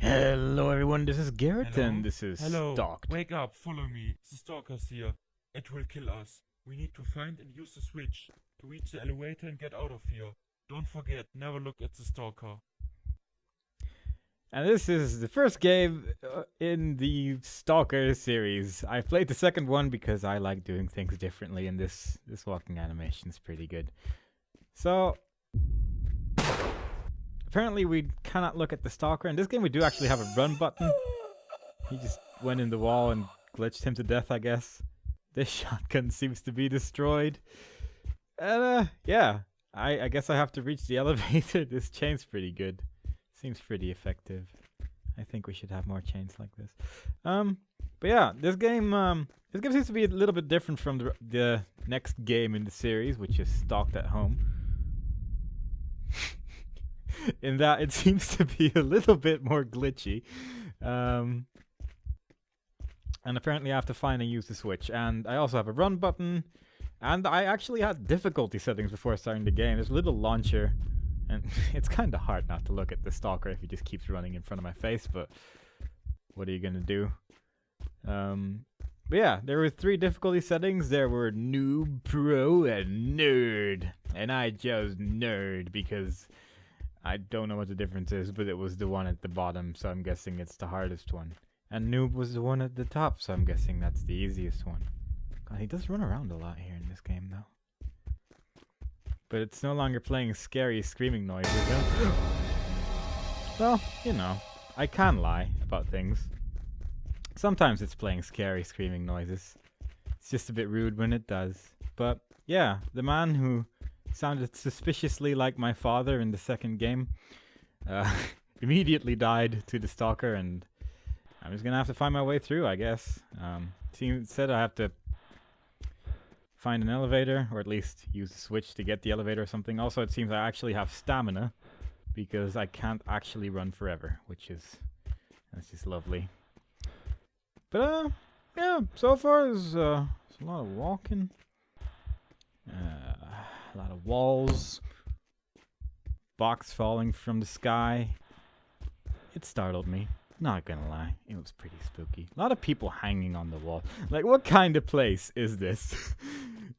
Hello everyone, this is Garrett Hello? and this is Hello. Stalked. Wake up, follow me. The stalker's here. It will kill us. We need to find and use the switch to reach the elevator and get out of here. Don't forget, never look at the stalker. And this is the first game in the Stalker series. I played the second one because I like doing things differently and this walking animation is pretty good. So, apparently we cannot look at the Stalker. In this game we do actually have a run button. He just went in the wall and glitched him to death, I guess. This shotgun seems to be destroyed. And yeah, I guess I have to reach the elevator. This chain's pretty good. Seems pretty effective. I think we should have more chains like this. But yeah, this game seems to be a little bit different from the next game in the series, which is Stalked at Home. In that it seems to be a little bit more glitchy. And apparently I have to find and use the switch. And I also have a run button. And I actually had difficulty settings before starting the game. There's a little launcher. And it's kind of hard not to look at the stalker if he just keeps running in front of my face, but what are you going to do? But yeah, there were 3 difficulty settings. There were noob, pro, and nerd. And I chose nerd because I don't know what the difference is, but it was the one at the bottom, so I'm guessing it's the hardest one. And noob was the one at the top, so I'm guessing that's the easiest one. God, he does run around a lot here in this game, though. But it's no longer playing scary screaming noises. Well, you know, I can lie about things. Sometimes it's playing scary screaming noises. It's just a bit rude when it does. But yeah, the man who sounded suspiciously like my father in the second game immediately died to the stalker, and I'm just gonna have to find my way through, I guess. It said I have to find an elevator, or at least use the switch to get the elevator or something. Also, it seems I actually have stamina, because I can't actually run forever, that's just lovely. But, yeah, so far there's a lot of walking, a lot of walls, box falling from the sky. It startled me. Not gonna lie, it was pretty spooky. A lot of people hanging on the wall. Like, what kind of place is this?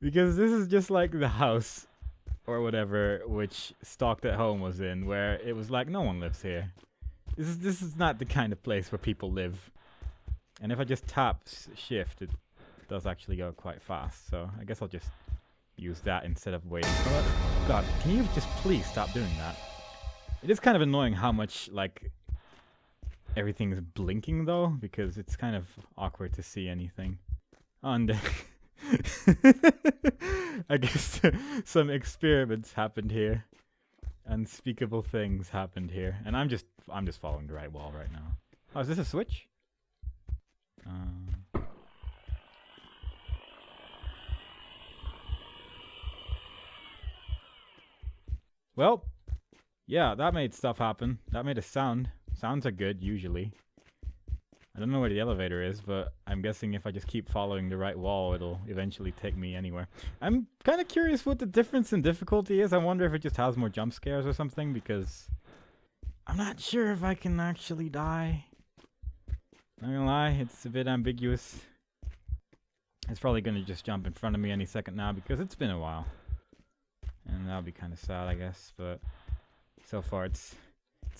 Because this is just like the house, or whatever, which Stalked at Home was in, where it was like, no one lives here. This is not the kind of place where people live. And if I just tap shift, it does actually go quite fast. So I guess I'll just use that instead of waiting for it. God, can you just please stop doing that? It is kind of annoying how much, like, everything's blinking though, because it's kind of awkward to see anything. And I guess some experiments happened here. Unspeakable things happened here. And I'm just following the right wall right now. Oh, is this a switch? Well, yeah, that made stuff happen. That made a sound. Sounds are good, usually. I don't know where the elevator is, but I'm guessing if I just keep following the right wall, it'll eventually take me anywhere. I'm kind of curious what the difference in difficulty is. I wonder if it just has more jump scares or something, because I'm not sure if I can actually die. Not gonna lie, it's a bit ambiguous. It's probably gonna just jump in front of me any second now, because it's been a while. And that'll be kind of sad, I guess, but so far it's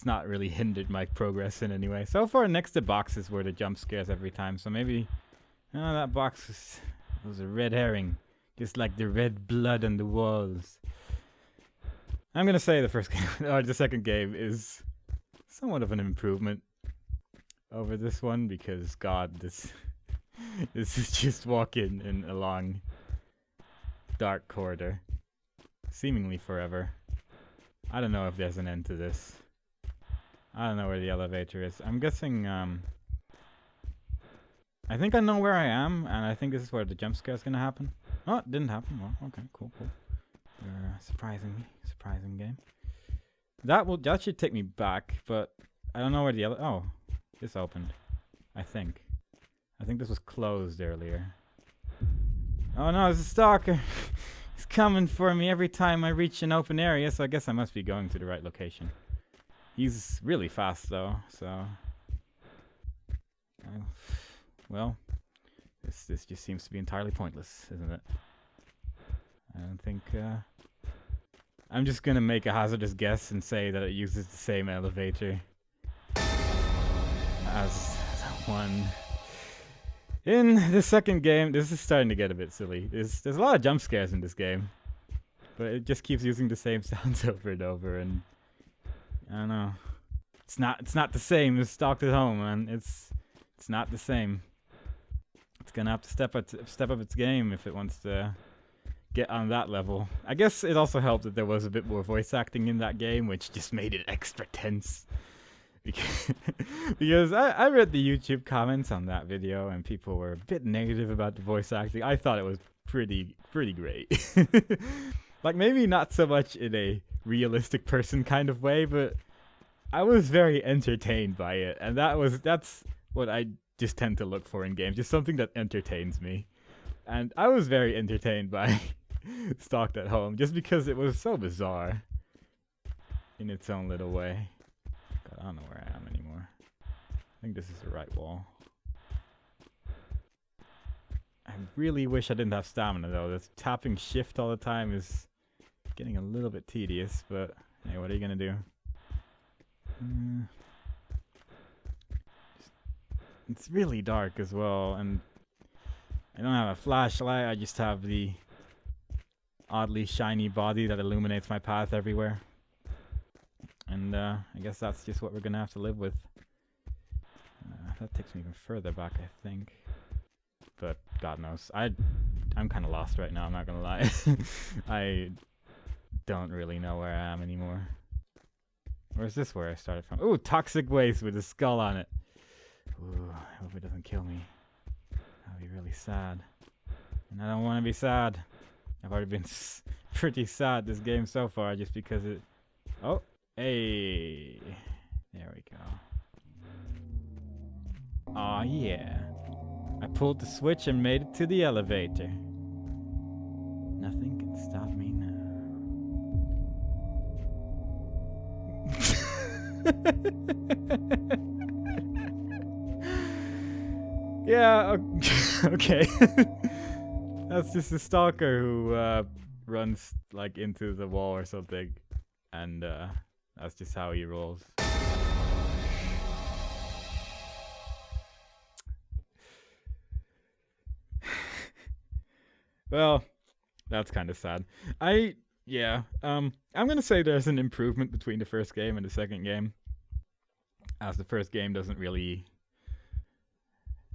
not really hindered my progress in any way. So far, next to boxes were the jump scares every time. So maybe, that box was a red herring, just like the red blood on the walls. I'm gonna say the first game, or the second game, is somewhat of an improvement over this one, because God, this is just walking in a long, dark corridor, seemingly forever. I don't know if there's an end to this. I don't know where the elevator is. I'm guessing, I think I know where I am, and I think this is where the jump scare is gonna happen. Oh, it didn't happen. Well, okay, cool. Surprising game. That should take me back, but I don't know where the oh, this opened. I think this was closed earlier. Oh no, it's a stalker. He's coming for me every time I reach an open area, so I guess I must be going to the right location. He's really fast though, so Well, this just seems to be entirely pointless, isn't it? I don't think. I'm just gonna make a hazardous guess and say that it uses the same elevator as the one in the second game. This is starting to get a bit silly. There's a lot of jump scares in this game, but it just keeps using the same sounds over and over, and I don't know. It's not the same as Stalked at Home, man. It's not the same. It's gonna have to step up its game if it wants to get on that level. I guess it also helped that there was a bit more voice acting in that game, which just made it extra tense. Because I read the YouTube comments on that video, and people were a bit negative about the voice acting. I thought it was pretty great. Like, maybe not so much in a realistic person kind of way, but I was very entertained by it, and that's what I just tend to look for in games, just something that entertains me. And I was very entertained by Stalked at Home, just because it was so bizarre in its own little way. God, I don't know where I am anymore. I think this is the right wall. I really wish I didn't have stamina, though. This tapping shift all the time is getting a little bit tedious, but hey, what are you gonna do? It's really dark as well, and I don't have a flashlight. I just have the oddly shiny body that illuminates my path everywhere. And I guess that's just what we're gonna have to live with. That takes me even further back, I think. But God knows. I'm kind of lost right now, I'm not gonna lie. I don't really know where I am anymore. Or is this where I started from? Ooh, toxic waste with a skull on it. Ooh, I hope it doesn't kill me. That'd be really sad. And I don't want to be sad. I've already been pretty sad this game so far just because it... Oh, hey. There we go. Aw, yeah. I pulled the switch and made it to the elevator. Nothing can stop me now. Yeah, okay. That's just a stalker who runs like into the wall or something, and that's just how he rolls. Well, that's kind of sad. I'm gonna say there's an improvement between the first game and the second game, as the first game doesn't really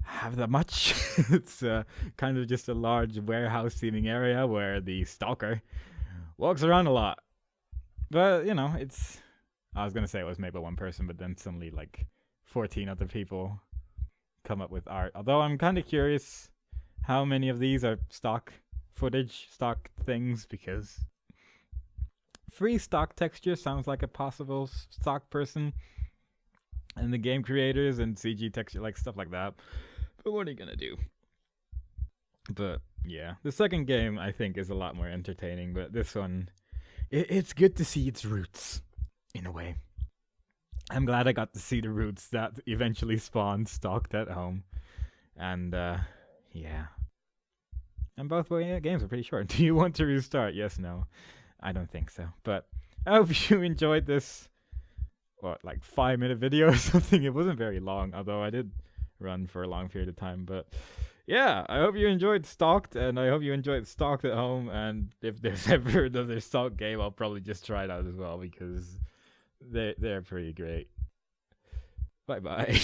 have that much. It's kind of just a large warehouse seeming area where the stalker walks around a lot. But, you know, I was gonna say it was made by one person, but then suddenly like 14 other people come up with art. Although I'm kind of curious how many of these are stock footage, stock things, because free stock texture sounds like a possible stock person, and the game creators and CG texture, like stuff like that. But what are you gonna do? But yeah, the second game I think is a lot more entertaining, but this one, it's good to see its roots, in a way. I'm glad I got to see the roots that eventually spawned Stalked at Home. And yeah. And both games are pretty short. Do you want to restart? Yes, no. I don't think so. But I hope you enjoyed this, like 5-minute video or something. It wasn't very long, although I did run for a long period of time. But yeah, I hope you enjoyed Stalked, and I hope you enjoyed Stalked at Home. And if there's ever another Stalked game, I'll probably just try it out as well, because they're pretty great. Bye-bye.